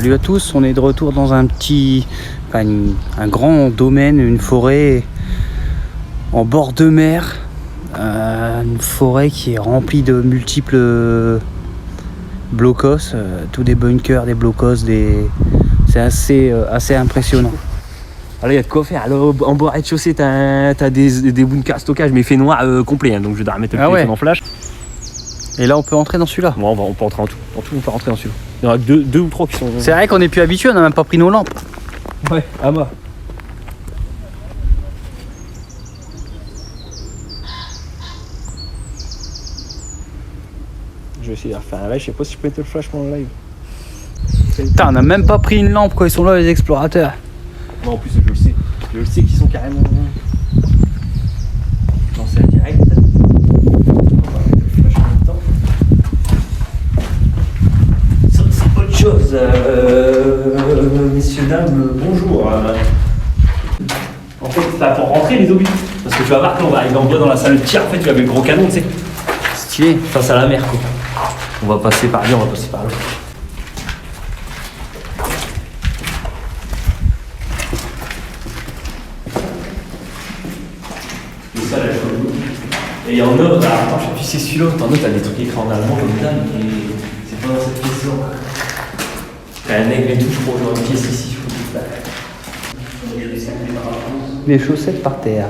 Salut à tous, on est de retour dans un grand domaine, une forêt en bord de mer. Une forêt qui est remplie de multiples blocos, tous des bunkers, des blocos, c'est assez impressionnant. Alors il y a de quoi faire. Alors, en bas rez-de-chaussée, t'as des bunkers stockage, mais il fait noir complet, hein, donc je dois remettre le téléphone en flash. Et là on peut entrer dans celui-là. Bon, on peut entrer en tout. En tout, on peut rentrer dans celui-là. Il y en a deux ou trois qui sont. C'est vrai qu'on n'est plus habitué, on n'a même pas pris nos lampes. Ouais, à moi. Je vais essayer de refaire un live, je sais pas si je peux mettre le flash pendant le live. Putain, on n'a même pas pris une lampe quand ils sont là les explorateurs. Non, en plus je le sais. Je le sais qu'ils sont carrément lancés à direct. C'est autre chose. Messieurs, dames, bonjour. En fait, c'est là pour rentrer les obus. Parce que tu vas voir quand on va arriver en bas dans la salle de tir, en fait, tu avais le gros canon, tu sais. Stylé. Face à la mer, quoi. On va passer par là, on va passer par là. Et il y en a, attends, je sais plus si c'est celui-là, t'en as, t'as des trucs écrits en allemand comme ça, mais c'est pas dans cette pièce-là. T'as un aigle et tout, je crois, genre une pièce ici, je crois. Les chaussettes par terre.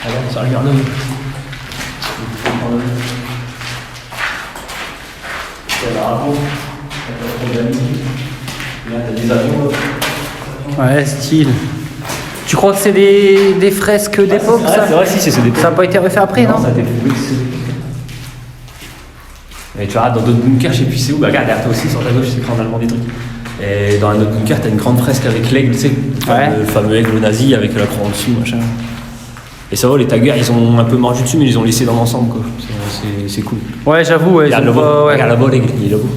Alors, ça regarde là. Là, t'as des avions là. Ouais, style. Tu crois que c'est des fresques d'époque ça? C'est vrai, si, c'est d'époque. Ça n'a pas été refait après, non? Ça a été trouvé. Et tu vois, dans d'autres bunkers, je sais plus c'est où, bah regarde, derrière toi aussi, sur ta gauche, c'est écrit en allemand des trucs. Et dans un autre bunker, t'as une grande fresque avec l'aigle, tu sais, le fameux aigle nazi avec la croix en dessous, machin. Et ça va, les taggers, ils ont un peu mordu dessus, mais ils ont laissé dans l'ensemble, quoi. C'est cool. Ouais, j'avoue, ouais. Regarde là-bas, regarde là-bas, l'aigle, il est là-bas.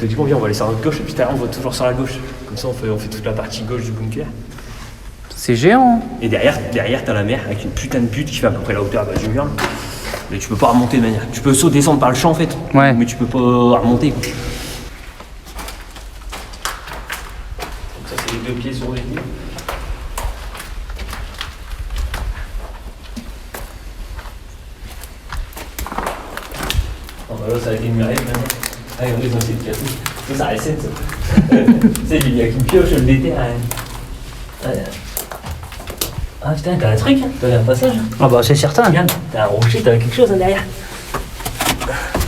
Du coup, on va aller sur notre gauche et puis derrière on va toujours sur la gauche. Comme ça, on fait toute la partie gauche du bunker. C'est géant. Et derrière t'as la mer avec une putain de butte qui fait à peu près la hauteur de la Jumurle. Mais tu peux pas remonter de manière. Tu peux saut descendre par le champ en fait. Ouais. Mais tu peux pas remonter. Quoi. Donc ça c'est les deux pieds sur les pieds. Oh bah là ça a été une murette maintenant. Ah, regardez, ils ont essayé de casser. Ça, ça recette, ça. Tu sais, il y a qu'une pioche, le déterre. Ah putain, t'as un truc, hein. T'as un passage. Ah bah c'est certain. Regarde, t'as un rocher, t'as quelque chose hein, derrière.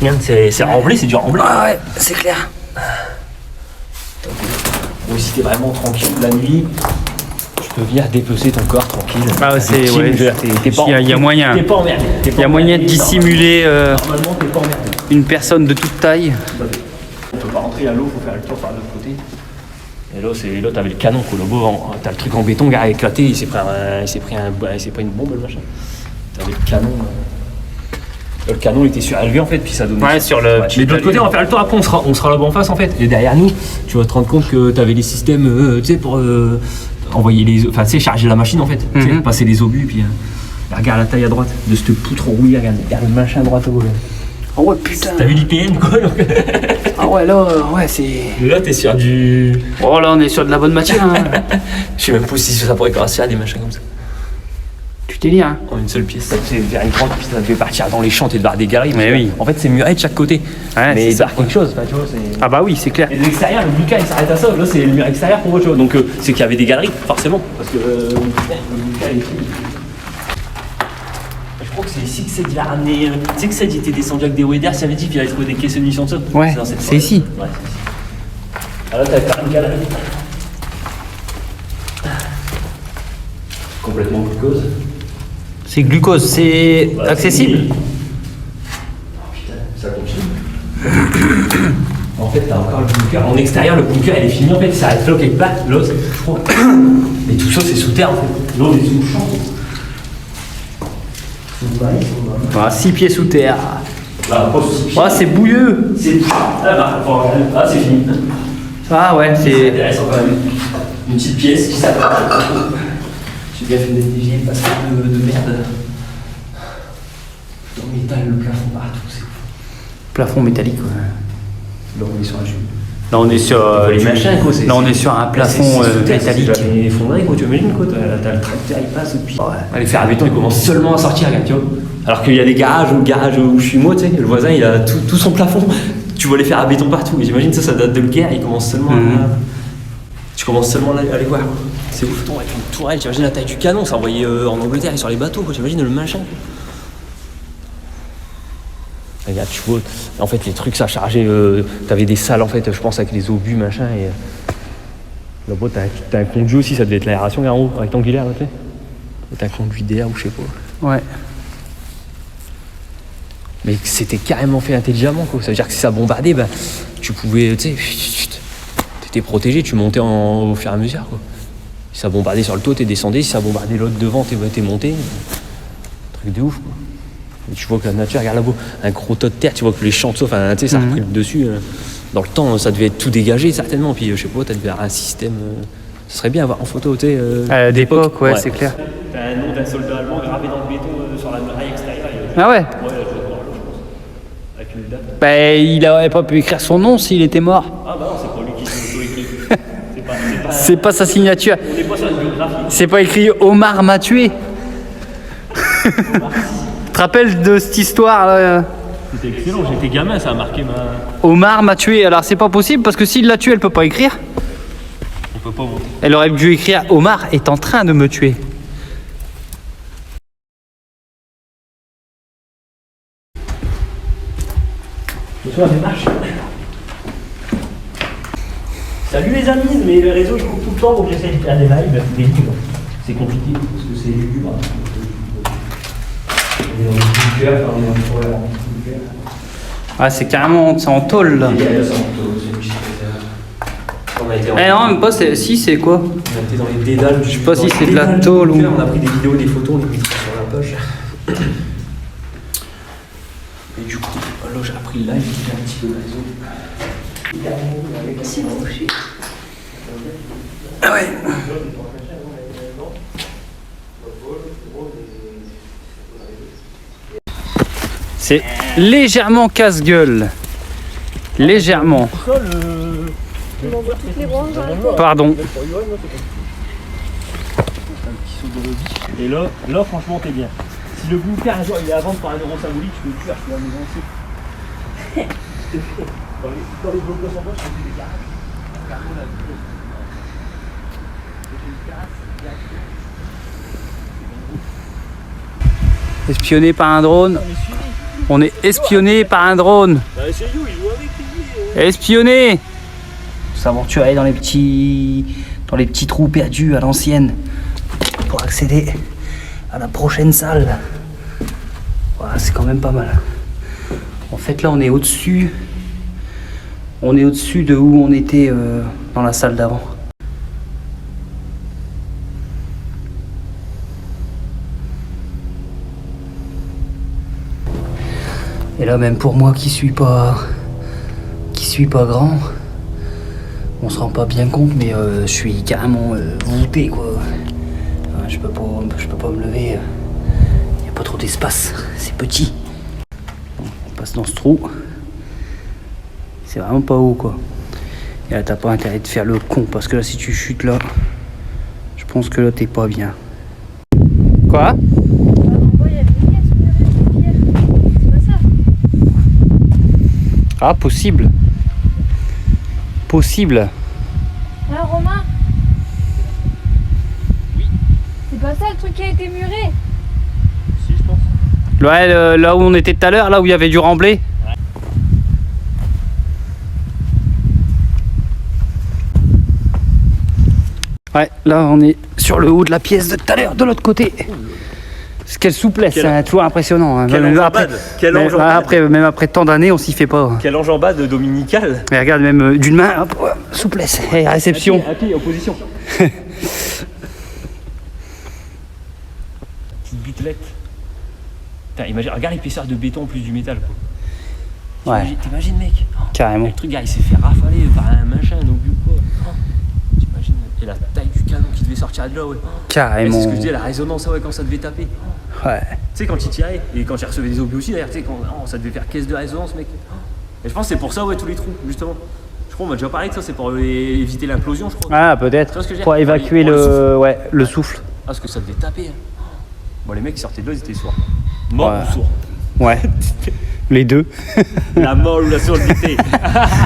Regarde, c'est remblé, c'est du remblé. Ah ouais, c'est clair. Bon, si t'es vraiment tranquille la nuit, tu peux venir dépecer ton corps tranquille. Ah c'est ouais. Il y a moyen. T'es pas emmerdé. Il y a moyen de dissimuler Normalement, t'es pas emmerdé. une personne de toute taille. On peut pas rentrer à l'eau, faut faire le tour par l'autre côté. Et là, t'avais le canon, quoi. Là-bas, t'as le truc en béton, gars, éclaté, il s'est pris une bombe, le machin. T'avais le canon. Le canon était surélevé en fait, puis ça donnait. Ouais, sur le. Ouais. Mais de l'autre côté, on va faire le tour, après on sera là-bas en face en fait. Et derrière nous, tu vas te rendre compte que t'avais les systèmes, tu sais, pour envoyer les. Enfin, tu sais, charger la machine en fait. Tu sais, passer les obus, puis. Regarde la taille à droite de cette poutre rouillée, regarde le machin à droite au bout. Oh ouais, putain. T'as vu l'IPN quoi donc... Ah ouais, là, ouais, c'est. Et là, t'es sur du. Oh là, on est sur de la bonne matière. Hein. Je sais même pas si ça pourrait correspondre à des machins comme ça. Tu t'es dit, hein. En une seule pièce, ça te fait faire une grande piste, ça te fait partir dans les champs et de voir des galeries. Mais oui. En fait, c'est muré de chaque côté. Ouais, mais c'est ça quelque chose, tu vois. Ah bah oui, c'est clair. Et de l'extérieur, le bunker il s'arrête à ça. Là, c'est le mur extérieur pour autre chose. Donc, c'est qu'il y avait des galeries, forcément. Parce que le bunker est tout. Je crois que c'est ici que Ced il a ramené. Tu sais que Ced il était descendu avec des waders, il avait dit qu'il allait trouver des caisses de munitions de ça. Ouais, c'est ici. Ouais, c'est ici. Alors là, t'as une galerie. Complètement glucose. C'est glucose, c'est Voilà, accessible. Oh putain, ça continue. En fait, t'as encore le bunker. En extérieur, le bunker, il est fini. En fait, il s'arrête là quelque part. Là, c'est tout froid. Et tout ça, c'est sous terre, en fait. Là, on est sous le champ. Voilà, 6 pieds sous terre. Là, pas sous 6 pieds. Ah, c'est bouilleux. C'est c'est fini. Ah ouais, C'est c'est... intéressant quand même. Une petite pièce qui s'appelle. J'ai bien fait de dévier parce que de merde. Dans le métal, le plafond partout, c'est ouf. Plafond métallique, ouais. Là, on est sur un jus. Là, on est sur... Les machins, quoi. Là, on est sur un plafond métallique. Tu vas effondrer, quoi. Tu imagines, quoi. T'as le tracteur, il passe, et puis. Ouais. Les fers à béton, ils commencent seulement à sortir, regarde, tu vois. Alors qu'il y a des garages, ou le garage où je suis moi, tu sais, le voisin, il a tout son plafond. Tu vois les fers à béton partout. Et j'imagine ça date de la guerre, ils commencent seulement à. Tu commences seulement à les voir. C'est ouf. Avec une tourelle, t'imagines la taille du canon, c'est envoyé en Angleterre et sur les bateaux, quoi. T'imagines le machin, quoi. Regarde, tu vois, en fait, les trucs, ça chargeait. T'avais des salles, en fait, je pense, avec les obus, machin. Et là-bas, t'as un conduit aussi, ça devait être l'aération, en haut, rectangulaire, tu sais. T'as un conduit d'air ou je sais pas. Ouais. Mais c'était carrément fait intelligemment, quoi. Ça veut dire que si ça bombardait, bah, tu pouvais, tu sais, t'étais protégé, tu montais au fur et à mesure, quoi. Si ça bombardait sur le toit, t'es descendu. Si ça bombardait l'autre devant, t'es monté. Truc de ouf, quoi. Et tu vois que la nature, regarde là-bas, un gros tas de terre, tu vois que les champs, enfin, tu sais, ça a repris le dessus. Dans le temps, ça devait être tout dégagé, certainement. Puis, je sais pas, t'as devait avoir un système. Ça serait bien à voir en photo, tu sais. D'époque, ouais, c'est clair. T'as un nom d'un soldat allemand gravé dans le béton sur la muraille extérieure. Ah ouais? Ouais, je vais voir là, je pense. Avec une date. Bah, il aurait pas pu écrire son nom s'il était mort. Ah bah non, c'est pas lui qui s'est auto-écrit. C'est pas sa signature. On n'est pas sur une biographie. C'est pas écrit Omar m'a tué. Tu te rappelles de cette histoire là? C'était excellent, j'étais gamin, ça a marqué ma. Omar m'a tué. Alors c'est pas possible parce que s'il l'a tué, elle peut pas écrire. On peut pas voter. Elle aurait dû écrire Omar est en train de me tuer. Bonsoir, ça marche. Salut les amis, mais le réseau il coupe tout le temps donc j'essaie de faire des lives, des livres. C'est compliqué parce que c'est lugubre. On est dans le bunker, on est dans le forêt en bunker. Ah c'est carrément, c'est en tôle là. Eh non, même pas, si c'est quoi? On a été dans les dédales. Je sais pas si c'est de la tôle ou. On a pris des vidéos, des photos, on les mettra sur la poche. Et du coup, là j'ai appris le live, il y a un petit peu de réseau. Ah ouais. C'est légèrement casse-gueule. Légèrement. Pardon. Et là, franchement, t'es bien. Si le bunker un jour il est à vendre par un euro symbolique, tu peux le tuer, tu vas la maison aussi. Dans les blocos en bas, je fais des garages. Espionné par un drone. On est espionné par un drone. Espionné. S'aventurer dans les petits trous perdus à l'ancienne pour accéder à la prochaine salle. Voilà, c'est quand même pas mal. En fait là on est au-dessus. On est au-dessus de où on était dans la salle d'avant. Et là même pour moi qui suis pas grand, on se rend pas bien compte mais je suis carrément voûté quoi. Je peux pas me lever. Il y a pas trop d'espace, c'est petit. On passe dans ce trou. C'est vraiment pas haut quoi. Et là t'as pas intérêt de faire le con parce que là si tu chutes là, je pense que là t'es pas bien. Quoi? Ah possible. Possible. Hein Romain? Oui. C'est pas ça le truc qui a été muré? Si je pense. Ouais, là où on était tout à l'heure, là où il y avait du remblai. Ouais, là on est sur le haut de la pièce de tout à l'heure, de l'autre côté. Quelle souplesse, Quelle- c'est toujours impressionnant. Hein. Quelle Même enjambade. Quelle même enjambade. même après tant d'années, on s'y fait pas. Quelle enjambade dominicale. Mais regarde, même d'une main, hop, ouais, souplesse. Et réception. À pied, en position. Petite butelette. Putain, imagine, regarde l'épaisseur de béton en plus du métal. Quoi. Ouais, T'imagines, mec. carrément. Le truc, gars, il s'est fait rafaler par un machin, un obus quoi. T'imagines. Et la taille du canon qui devait sortir de là, ouais. C'est Carrément. ce que je disais, la résonance, ouais, quand ça devait taper. Ouais. Tu sais, quand il tirait, et quand il recevait des obus aussi, d'ailleurs, tu sais, quand ça devait faire caisse de résonance, mec. Et je pense que c'est pour ça, ouais, tous les trous, justement. Je crois, on m'a déjà parlé de ça, c'est pour éviter l'implosion, je crois. Ah, peut-être. Tu vois ce que je veux dire? Pour évacuer Pour le le souffle. Ah, parce que ça devait taper. Hein. Bon, les mecs qui sortaient de là, ils étaient sourds. Morts Ouais. ou sourds. Ouais. Les deux. La mort ou la surdité.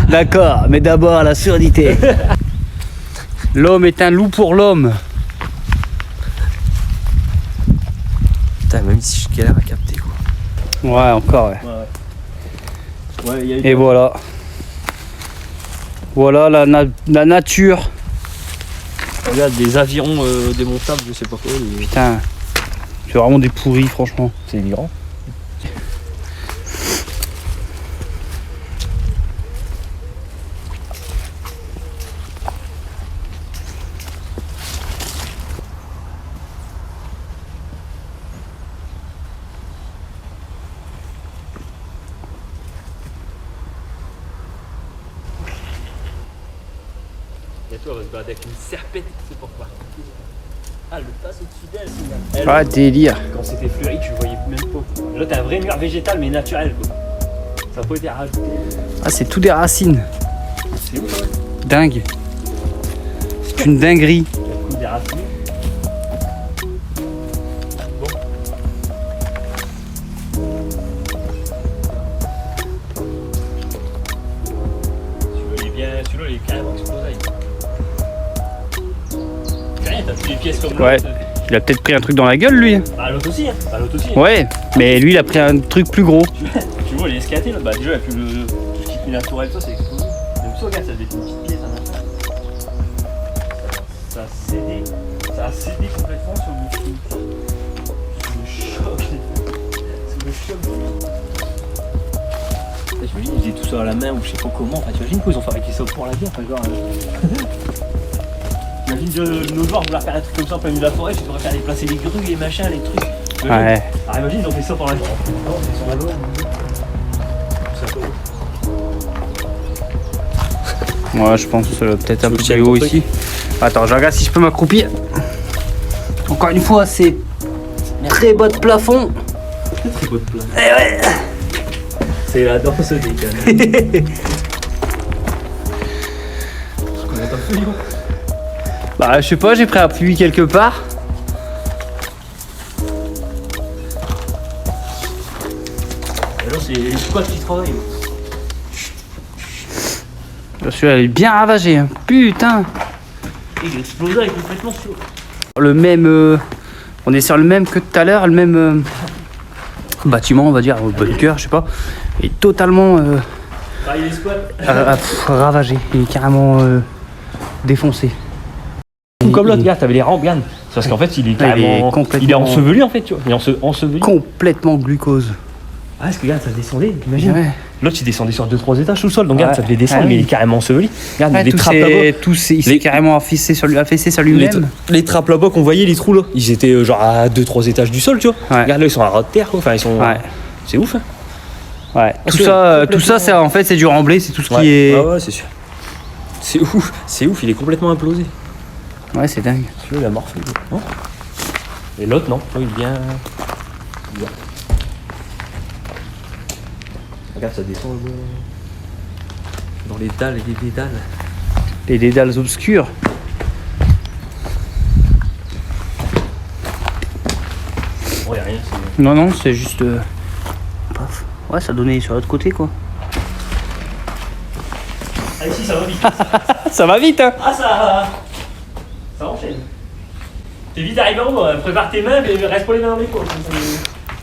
D'accord, mais d'abord la surdité. L'homme est un loup pour l'homme. Putain, même si je galère à capter, quoi. Ouais, encore, ouais. Ouais, il y a eu Et voilà. Voilà la nature. Regarde, des avirons démontables, je sais pas quoi. Putain, c'est vraiment des pourris, franchement. C'est grand. Bientôt, on va se balader avec une serpette, c'est pourquoi. Ah, le passe au-dessus d'elle, c'est Ouais, délire. Quand c'était fleuri, tu le voyais même pas. Là, t'as un vrai mur végétal, mais naturel, quoi. Ça n'a pas été rajouté. Ah, c'est tout des racines. C'est ouf, ouais. Dingue. C'est une dinguerie. Coup des racines. Bon. Celui-là, il est carrément explosé. C'est rien, t'as plus les pièces comme Ouais. l'autre. Il a peut-être pris un truc dans la gueule, lui. Bah, l'autre aussi, hein. Bah, l'autre aussi. Hein. Ouais, mais lui, il a pris un truc plus gros. Tu vois, il est escaté là. Bah, déjà, il n'y a plus tout ce qui tenait la tourelle, ça, c'est explosé. Même ça, regarde, ça devait être une petite pièce, un affaire. Ça a cédé complètement sur le choc. Sur le choc. T'imagines, ils faisaient tout ça à la main ou je sais pas comment. Enfin, t'imagines qu'ils ont fabriqué ça pour la guerre. Enfin, genre, t'imagines nos joueurs vouloir faire un truc comme ça en plein milieu de la forêt, tu devrais faire déplacer les grues, les machins, les trucs. Ouais. Ah, imagine, ils ont fait ça pour la guerre. Non, c'est sur la loi. Ouais, je pense peut-être un peu tiens plus haut ton truc. ici. Attends, je regarde si je peux m'accroupir. Encore une fois, c'est très bas de plafond. Très beau de plat. Eh ouais. C'est la danse des cannes. Bah, je sais pas, j'ai pris appui quelque part. Alors, c'est les squats qui travaillent. Celui-là, elle est bien ravagée. Hein. Putain. Il explosait complètement chaud. Le même. On est sur le même que tout à l'heure, le même bâtiment, on va dire, au bunker, je sais pas. Et totalement Pareil, les squats. ravagé. Il est carrément défoncé. Comme l'autre, gars, t'avais les rampes, regarde. C'est parce qu'en fait, il est carrément. complètement- Il est enseveli, en fait, tu vois. Il est enseveli. Complètement glucose. Ah, parce que regarde, ça descendait, imagine. Ouais. L'autre, il descendait sur 2-3 étages sous le sol. Donc, regarde, Ouais. ça devait descendre, Ah mais oui. il est carrément enseveli. Regarde, Ouais, les trappes là-bas. il s'est Les- carrément affaissé sur lui-même. Les trappes là-bas qu'on voyait, les trous là, ils étaient genre à 2-3 étages du sol, tu vois. Ouais. Regarde là, ils sont à ras de terre, quoi. Enfin, ils sont. Ouais. C'est ouf, hein. Ouais. Parce Tout que ça, complètement- c'est en fait c'est du remblai, c'est tout ce Ouais. qui est. Ouais, c'est sûr. C'est ouf, il est complètement implosé. Ouais, c'est dingue. Celui-là, il a morflé. Non. Et l'autre, non. Il est bien. Bien. Regarde, ça descend dans les dalles et les dédales. Les dédales obscures. Bon, y a rien, c'est. Non, non, c'est juste. Paf. Ouais, ça donnait sur l'autre côté quoi. Ah, ici, ça va vite. Ça va vite, hein. Ah, ça enchaîne. T'es vite arrivé en haut, hein. Prépare tes mains, mais reste pas les mains dans les poches.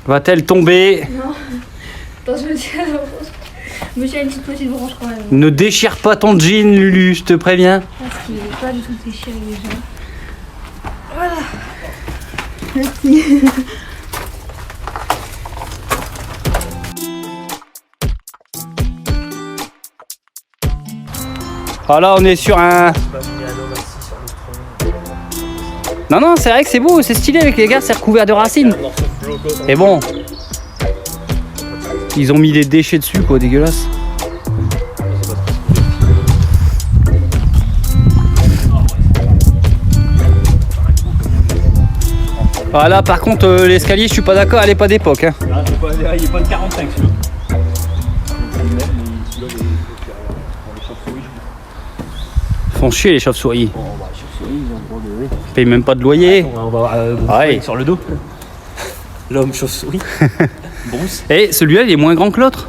Va-t-elle tomber? Non. Attends, je me tiens à la branche. Je me tiens à une petite branche quand même. Ne déchire pas ton jean, Lulu, je te préviens. Parce qu'il est pas du tout déchiré déjà. Voilà. Merci. Ah là, on est sur un. Non, non, c'est vrai que c'est beau, c'est stylé avec les gars, c'est recouvert de racines. Et bon, ils ont mis des déchets dessus, quoi, dégueulasse. Ah là, par contre, l'escalier, je suis pas d'accord, elle est pas d'époque. Hein. Ah, il est pas de 45 celui-là. Ils font chier les chauves-souris. Bon, bah, les chauves-souris, ils ont le droit de. Ils payent même pas de loyer. On va Ouais. sur le dos. L'homme chauve-souris. Bruce. Et celui-là, il est moins grand que l'autre.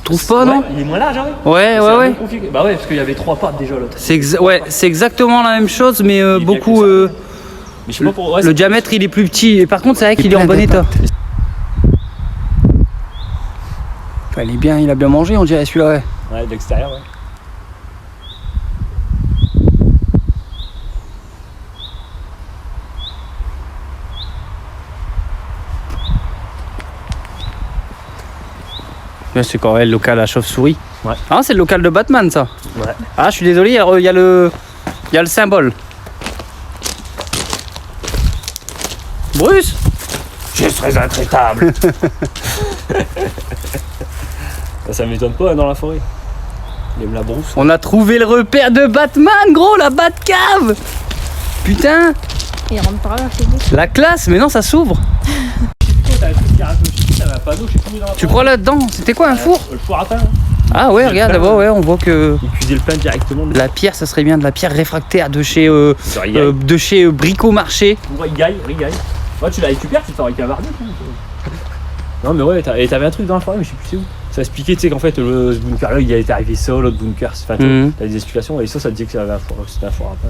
Trouve pas, non? Il est moins large, hein. Ouais, ouais, ouais. Bah ouais, parce qu'il y avait 3 pattes déjà l'autre. Ouais, c'est exactement la même chose, mais est bien beaucoup. que Mais je sais pas pour. Ouais, Le diamètre, il est plus petit. Et par contre, c'est vrai qu'il est en bon état. Enfin, il est bien, il a bien mangé, on dirait celui-là, ouais. Ouais, de l'extérieur, ouais. Là, c'est quand même le local à chauve-souris. Ouais. Ah, c'est le local de Batman, ça. Ouais. Ah, je suis désolé, il y a le symbole. Bruce, Je serais intraitable. Ça m'étonne pas dans la forêt. Il aime la brousse. on a trouvé le repère de Batman, gros, la Batcave. Putain, Il rentre par là, c'est beau. la classe, mais non, ça s'ouvre. T'as un truc qui rate le chiffre, t'avais un panneau, je sais plus où dans la Tu crois là-dedans? C'était quoi, un four? Le four à pain. Ah ouais, regarde, d'abord, ouais, on voit que Il cuisait le pain directement. la pierre, ça serait bien de la pierre réfractaire de chez, Rigaille. Brico Marché. Rigaille. Ouais, tu la récupères, tu te fabriques un barbier. Non, mais ouais, t'avais un truc dans la forêt, mais je sais plus c'est où. Ça expliquait, tu sais, qu'en fait, ce bunker là, il était arrivé ça, l'autre bunker. Enfin, Mhm. t'avais des explications, et ça disait que c'était un four à pain.